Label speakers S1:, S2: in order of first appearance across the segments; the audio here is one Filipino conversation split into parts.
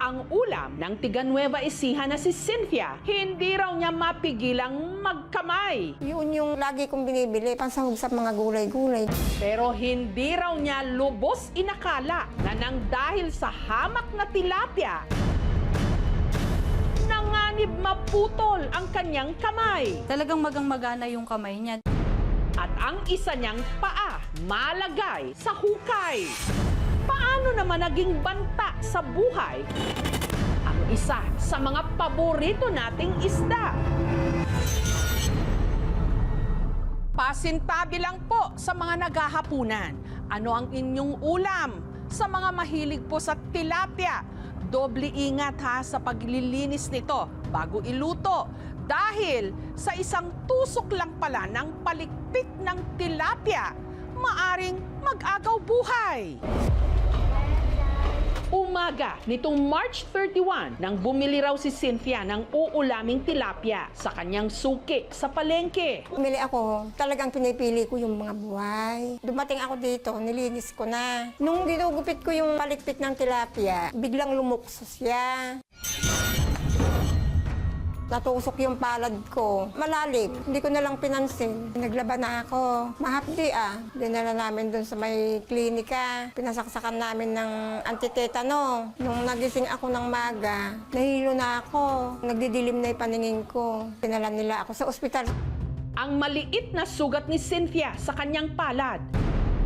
S1: ang ulam ng tiga Nueva Ecija na si Cynthia. Hindi raw niya mapigilang magkamay.
S2: Yun yung lagi kong binibili, pansahog sa mga gulay-gulay.
S1: Pero hindi raw niya lubos inakala na nang dahil sa hamak na tilapia, nanganib maputol ang kanyang kamay.
S3: Talagang magang-magana yung kamay niya.
S1: At ang isa niyang paa malagay sa hukay. Paano naman naging banta sa buhay ang isa sa mga paborito nating isda? Pasintabi lang po sa mga naghahapunan. Ano ang inyong ulam? Sa mga mahilig po sa tilapia, doble ingat ha sa paglilinis nito bago iluto. Dahil sa isang tusok lang pala ng palikpik ng tilapia, maaring mag-agaw buhay. Umaga nitong March 31 nang bumili raw si Cynthia ng uulaming tilapia sa kanyang suki sa palengke.
S2: Bumili ako, talagang pinipili ko yung mga buhay. Dumating ako dito, nilinis ko na. Nung ginugupit ko yung palikpik ng tilapia, biglang lumukso siya. Natusok yung palad ko. Malalim. Hindi ko na lang pinansin. Naglaban na ako. Mahapdi Dinala namin dun sa may klinika. Pinasaksakan namin ng antitetano. Nung nagising ako ng maga, nahilo na ako. Nagdidilim na yung paningin ko. Pinala nila ako sa ospital.
S1: Ang maliit na sugat ni Cynthia sa kanyang palad,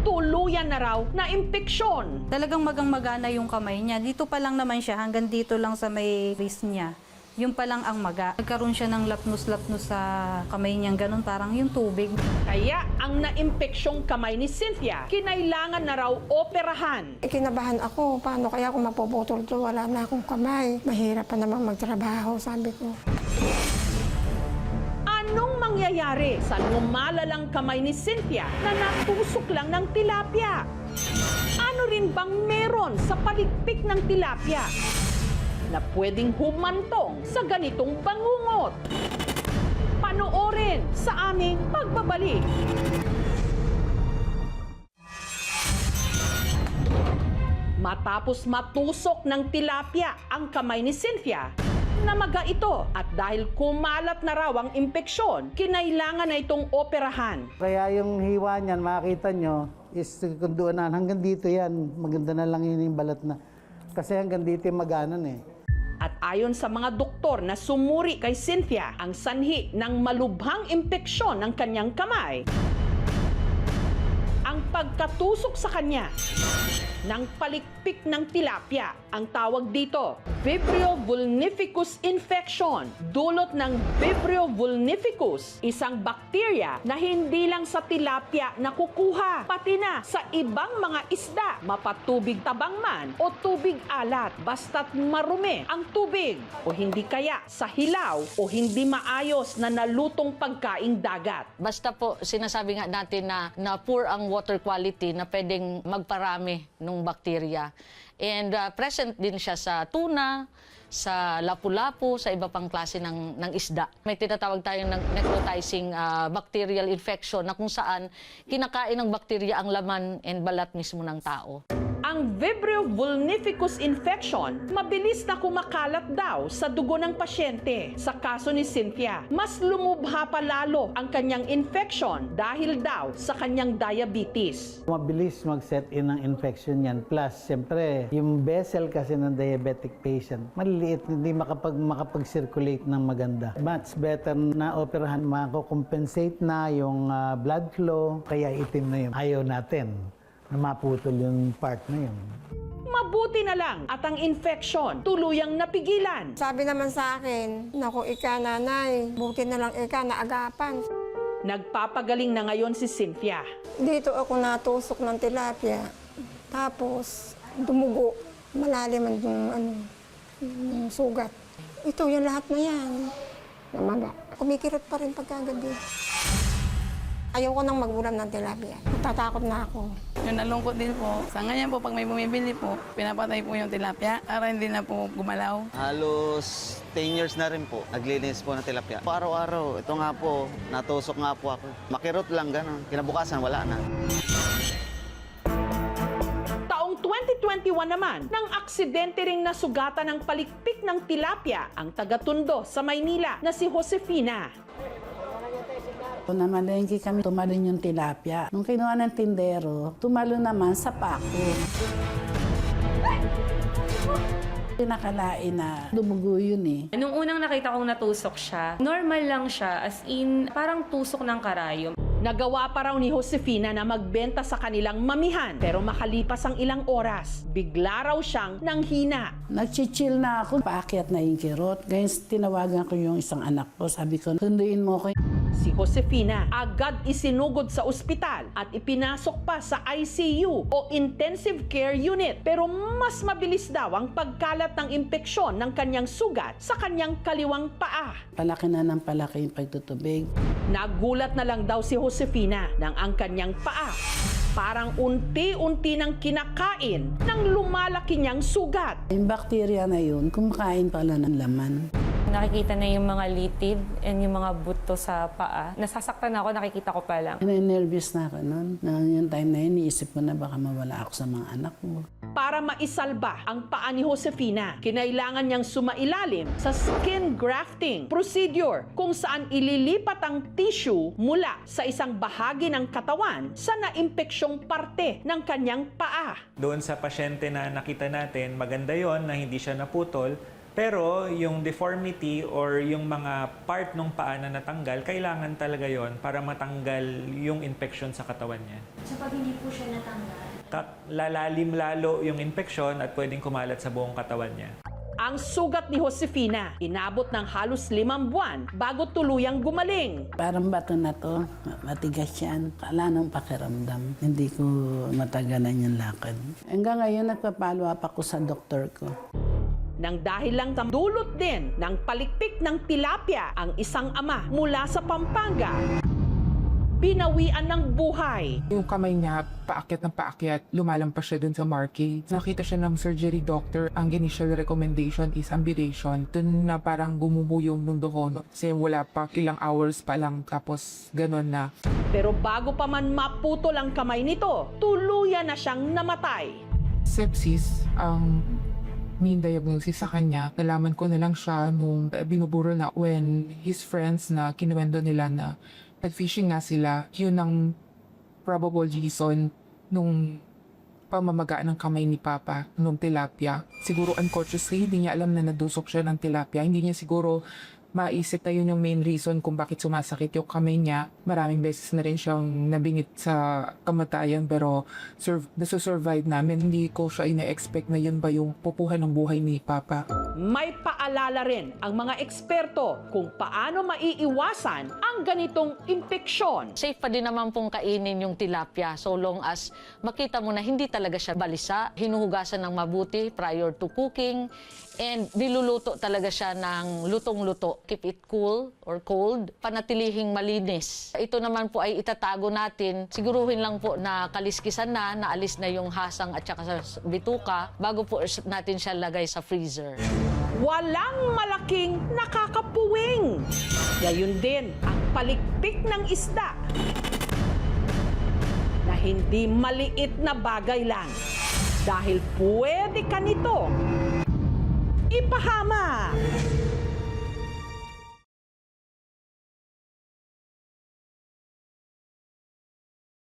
S1: tuluyan na raw na impeksyon.
S3: Talagang magang-magana yung kamay niya. Dito pa lang naman siya, hanggang dito lang sa may wrist niya. Yung pa lang ang maga. Nagkaroon siya ng lapnos-lapnos sa kamay niyang ganun, parang yung tubig.
S1: Kaya ang naimpeksyon kamay ni Cynthia, kinailangan na raw operahan.
S2: Kinabahan ako. Paano kaya kung mapuputol to? Wala na akong kamay. Mahirap pa naman magtrabaho, sabi ko.
S1: Anong mangyayari sa lumalalang kamay ni Cynthia na natusok lang ng tilapia? Ano rin bang meron sa palikpik ng tilapia na pwedeng humantong sa ganitong bangungot? Panoorin sa aming pagbabalik. Matapos matusok ng tilapia ang kamay ni Cynthia, namaga ito at dahil kumalat na raw ang impeksyon, kinailangan na itong operahan.
S4: Kaya yung hiwa niyan, makikita nyo, is kung doon hanggang dito yan, maganda na lang yun yung balat na. Kasi hanggang dito yung maganon eh.
S1: At ayon sa mga doktor na sumuri kay Cynthia, ang sanhi ng malubhang impeksyon ng kanyang kamay, ang pagkatusok sa kanya ng palikpik ng tilapia. Ang tawag dito, Vibrio vulnificus infection. Dulot ng Vibrio vulnificus, isang bakterya na hindi lang sa tilapia nakukuha, pati na sa ibang mga isda, mapatubig tabang man o tubig alat, basta't marumi ang tubig o hindi kaya sa hilaw o hindi maayos na nalutong pagkaing dagat.
S5: Basta po, sinasabi nga natin na poor ang water quality na pwedeng magparami ng bakterya. And present din siya sa tuna, sa lapu-lapu, sa iba pang klase ng isda. May tinatawag tayong necrotizing bacterial infection na kung saan kinakain ng bakterya ang laman and balat mismo ng tao.
S1: Ang Vibrio vulnificus infection, mabilis na kumakalat daw sa dugo ng pasyente. Sa kaso ni Cynthia, mas lumubha pa lalo ang kanyang infection dahil daw sa kanyang diabetes.
S4: Mabilis mag-set in ng infection yan. Plus, siyempre, yung vessel kasi ng diabetic patient, maliliit, hindi makapag-circulate ng maganda. Much better na operahan, mako-compensate na yung blood flow, kaya itim na yun. Ayaw natin na maputol yung part na yun.
S1: Mabuti na lang at ang infection tuluyang napigilan.
S2: Sabi naman sa akin, naku ika nanay, buti na lang ika naagapan.
S1: Nagpapagaling na ngayon si Cynthia.
S2: Dito ako natusok ng tilapia. Tapos, dumugo. Malalim yung sugat. Ito, yung lahat na yan. Namaga. Kumikirot pa rin pagkagabi. Ayoko nang mag-ulam ng tilapia. Natatakot na ako.
S6: Yung nalungkot din po, sa ngayon po, pag may bumibili po, pinapatay po yung tilapia para hindi na po gumalaw.
S7: Halos 10 years na rin po, naglilinis po ng tilapia. Araw-araw, ito nga po, natusok nga po ako. Makirot lang, gano'n. Kinabukasan, wala na.
S1: Taong 2020, 2021 naman, nang aksidente ring nasugatan ng palikpik ng tilapia ang taga-Tondo sa Maynila na si Josefina.
S8: Namalengke kami, tumalon yung tilapia. Nung kinuha ng tindero, tumalon naman sa pako. Nakalain na dumugo yun eh.
S9: Nung unang nakita kong natusok siya, normal lang siya, as in parang tusok ng karayom.
S1: Nagawa pa raw ni Josefina na magbenta sa kanilang mamihan, pero makalipas ang ilang oras, bigla raw siyang nanghina.
S8: Nag-chill na ako, paakyat na yung kirot. Ngayon tinawagan ko yung isang anak ko, sabi ko, sunduin mo ko.
S1: Si Josefina agad isinugod sa ospital at ipinasok pa sa ICU o Intensive Care Unit. Pero mas mabilis daw ang pagkalat ng impeksyon ng kanyang sugat sa kanyang kaliwang paa.
S8: Palaki na ng palaki yung pagtutubig.
S1: Nagulat na lang daw si Josefina nang ang kanyang paa parang unti-unti nang kinakain ng lumalaki niyang sugat.
S8: Yung bakterya na yun, kumakain pala ng laman.
S9: Nakikita na yung mga litid and yung mga buto sa paa. Nasasaktan ako, nakikita ko pa lang.
S8: Nervous na ako noon. Yung time na yun, iisip ko na baka mawala ako sa mga anak ko.
S1: Para maisalba ang paa ni Josefina, kinailangan niyang sumailalim sa skin grafting procedure kung saan ililipat ang tissue mula sa isang bahagi ng katawan sa naimpeksyong parte ng kanyang paa.
S10: Doon sa pasyente na nakita natin, maganda yon na hindi siya naputol, pero yung deformity or yung mga part ng paa na natanggal, kailangan talaga yon para matanggal yung infection sa katawan niya.
S11: So pag hindi po siya natanggal?
S10: Lalalim lalo yung infection at pwedeng kumalat sa buong katawan niya.
S1: Ang sugat ni Josefina, inabot ng halos 5 buwan bago tuluyang gumaling.
S8: Parang bato na to, matigas yan. Wala nang pakiramdam. Hindi ko matagalan yung lakad. Hanggang ngayon, nagpapalo up ako sa doktor ko.
S1: Nang dahil lang sa dulot din ng palikpik ng tilapia ang isang ama mula sa Pampanga, binawian ng buhay.
S12: Yung kamay niya, paakyat ng paakyat, lumalampas siya dun sa marquee. Nakita siya ng surgery doctor. Ang initial recommendation is ambulation. Dun na parang gumubo yung mundo ko. Kasi wala pa, ilang hours pa lang, tapos ganun na.
S1: Pero bago pa man maputol ang kamay nito, tuluyan na siyang namatay.
S12: Sepsis, ang main diagnosis sa kanya. Nalaman ko na lang siya nung binuburo na when his friends na kinuwento nila na nag-fishing nga sila, yun ang probable reason nung pamamaga ng kamay ni Papa nung tilapia. Siguro unconsciously, hindi niya alam na nadusok siya ng tilapia. Hindi niya siguro maisip na yun yung main reason kung bakit sumasakit yung kamay niya. Maraming beses na rin siyang nabingit sa kamatayan pero nasusurvive namin. Hindi ko siya ina-expect na yun ba yung pupuhan ng buhay ni Papa.
S1: May paalala rin ang mga eksperto kung paano maiiwasan ang ganitong impeksyon.
S5: Safe pa din naman pong kainin yung tilapia so long as makita mo na hindi talaga siya balisa, hinuhugasan ng mabuti prior to cooking, and niluluto talaga siya ng lutong-luto. Keep it cool or cold, panatilihing malinis. Ito naman po ay itatago natin. Siguruhin lang po na kaliskisan na, naalis na yung hasang at saka sa bituka bago po natin siya lagay sa freezer.
S1: Walang malaking nakakapuwing. Gayun din ang palikpik ng isda na hindi maliit na bagay lang dahil pwede ka nito ipahama.